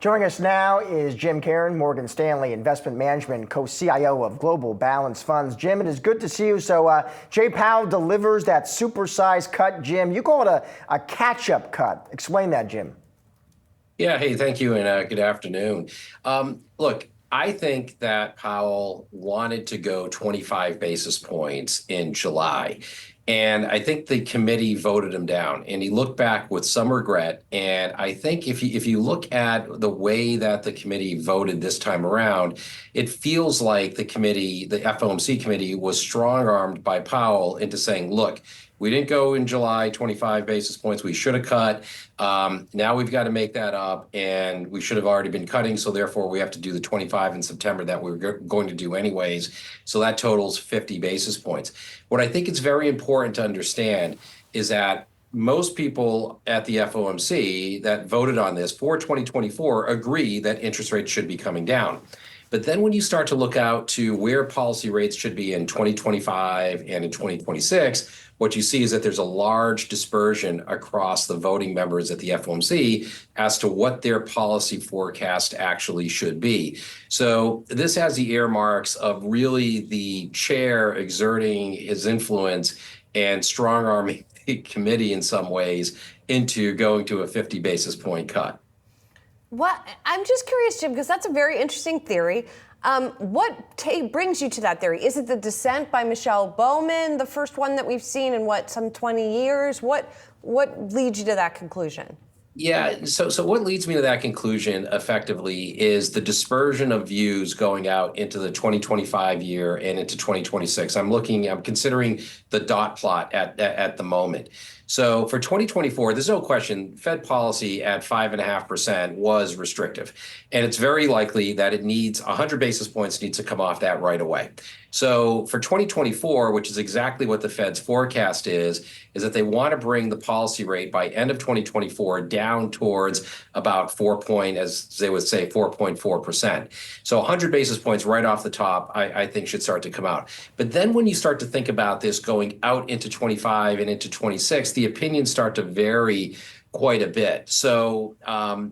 Joining us now is Jim Caron, Morgan Stanley Investment Management, co-CIO of Global Balanced Funds. Jim, it is good to see you. So Chair Powell delivers that supersized cut. Jim, you call it a catch-up cut. Explain that, Jim. Yeah, hey, thank you, and good afternoon. Look, I think that Powell wanted to go 25 basis points in July. And I think the committee voted him down, and he looked back with some regret. And I think if you look at the way that the committee voted this time around, it feels like the committee, the FOMC committee, was strong-armed by Powell into saying, look, we didn't go in July 25 basis points. We should have cut. Now we've got to make that up, and we should have already been cutting. So therefore, we have to do the 25 in September that we were going to do anyways. So that totals 50 basis points. What I think is very important to understand is that most people at the FOMC that voted on this for 2024 agree that interest rates should be coming down. But then when you start to look out to where policy rates should be in 2025 and in 2026, what you see is that there's a large dispersion across the voting members at the FOMC as to what their policy forecast actually should be. So this has the earmarks of really the chair exerting his influence and strong-arming the committee in some ways into going to a 50 basis point cut. I'm just curious, Jim, because that's a very interesting theory. What brings you to that theory? Is it the dissent by Michelle Bowman, the first one that we've seen in some 20 years? What leads you to that conclusion? Yeah, so what leads me to that conclusion effectively is the dispersion of views going out into the 2025 year and into 2026. I'm considering the dot plot at the moment. So for 2024, there's no question Fed policy at 5.5% was restrictive. And it's very likely that it needs 100 basis points needs to come off that right away. So for 2024, which is exactly what the Fed's forecast is that they want to bring the policy rate by end of 2024 down towards about 4.4%. So 100 basis points right off the top, I think should start to come out. But then when you start to think about this going out into 25 and into 26, the opinions start to vary quite a bit. So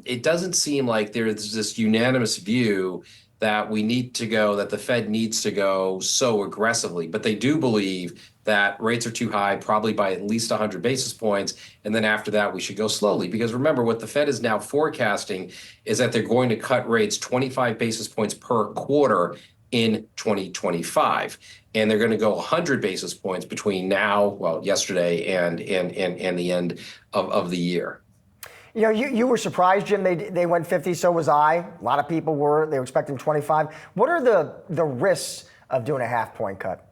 it doesn't seem like there's this unanimous view that the Fed needs to go so aggressively. But they do believe that rates are too high, probably by at least 100 basis points. And then after that, we should go slowly. Because remember, what the Fed is now forecasting is that they're going to cut rates 25 basis points per quarter in 2025. And they're going to go 100 basis points between yesterday and the end of the year. You know, you were surprised, Jim, they went 50, so was I. A lot of people were. They were expecting 25. What are the risks of doing a half-point cut?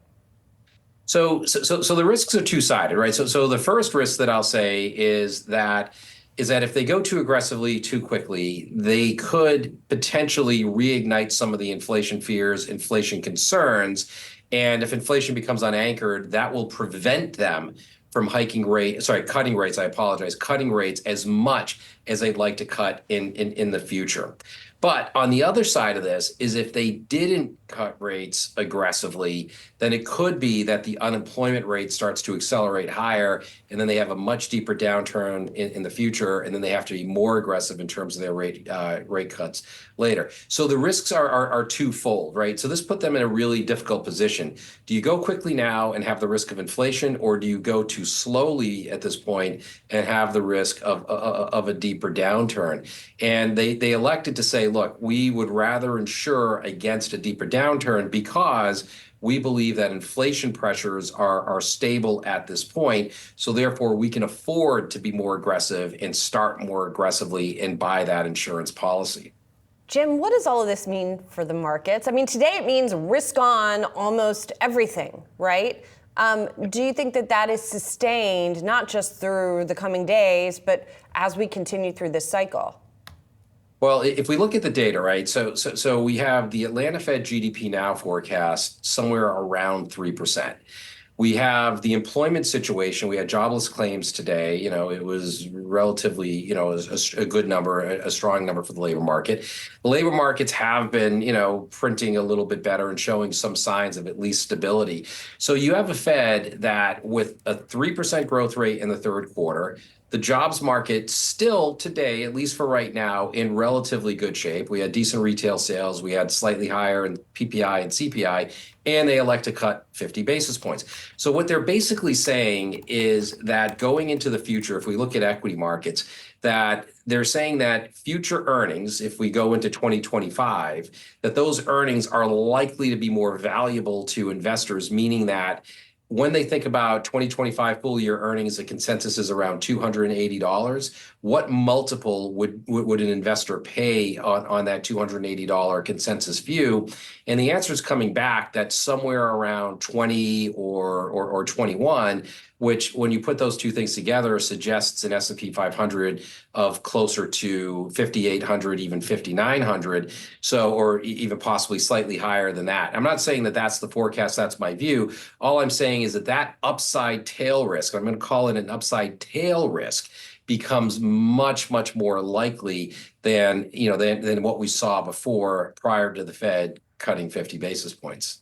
So the risks are two-sided, right? So the first risk that I'll say is that if they go too aggressively, too quickly, they could potentially reignite some of the inflation fears, inflation concerns. And if inflation becomes unanchored, that will prevent them from cutting rates as much as they'd like to cut in the future. But on the other side of this is if they didn't cut rates aggressively, then it could be that the unemployment rate starts to accelerate higher, and then they have a much deeper downturn in the future, and then they have to be more aggressive in terms of their rate cuts later. So the risks are twofold, right? So this put them in a really difficult position. Do you go quickly now and have the risk of inflation, or do you go too slowly at this point and have the risk of a deeper downturn? And they elected to say, look, we would rather insure against a deeper downturn because we believe that inflation pressures are stable at this point. So therefore, we can afford to be more aggressive and start more aggressively and buy that insurance policy. Jim, what does all of this mean for the markets? I mean, today it means risk on almost everything, right? Do you think that is sustained, not just through the coming days, but as we continue through this cycle? Well, if we look at the data, right, so we have the Atlanta Fed GDP now forecast somewhere around 3%. We have the employment situation. We had jobless claims today. You know, it was relatively, a good number, a strong number for the labor market. The labor markets have been, printing a little bit better and showing some signs of at least stability. So you have a Fed that with a 3% growth rate in the third quarter, the jobs market still today, at least for right now, in relatively good shape. We had decent retail sales. We had slightly higher in PPI and CPI, and they elect to cut 50 basis points. So what they're basically saying is that going into the future, if we look at equity markets, that they're saying that future earnings, if we go into 2025, that those earnings are likely to be more valuable to investors, meaning that when they think about 2025 full year earnings, the consensus is around $280. What multiple would an investor pay on that $280 consensus view? And the answer is coming back that somewhere around 20 or 21, which when you put those two things together suggests an S&P 500 of closer to 5,800, even 5,900. So, or even possibly slightly higher than that. I'm not saying that that's the forecast, that's my view. All I'm saying is that that upside tail risk, I'm going to call it an upside tail risk, becomes much, much more likely than what we saw before prior to the Fed cutting 50 basis points.